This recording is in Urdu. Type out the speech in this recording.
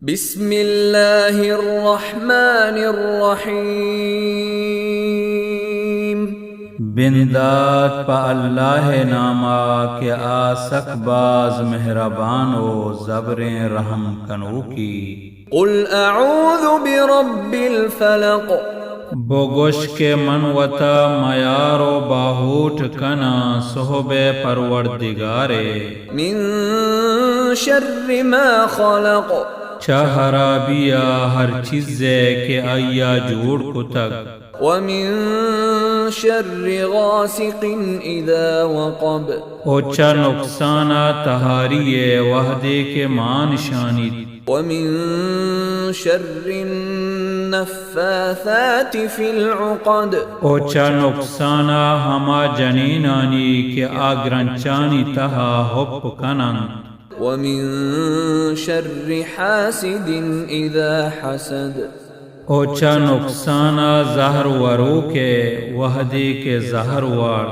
بسم اللہ الرحمن الرحیم بنداد پا اللہ ناما کہ آسک باز مہربان و زبر رحم کنو کی۔ قل اعوذ برب الفلق بوگوش کے من وطا میار و باہوٹ کنا صحب پروردگارے، من شر ما خلق چہرابیا ہر چیزے کے آیا جوڑ کو تک، ومن شر غاسق اذا وقب اوچا نقصانا تہاریے وحدے کے مان شانی، ومن شر النفاثات في العقد اوچا نقصانا ہما جنینانی کے آگرنچانی تہا ہپ کنن، ومن شر حاسد اذا حسد اوچا نقصانا زہر ورو کے وحدے کے زہر وار،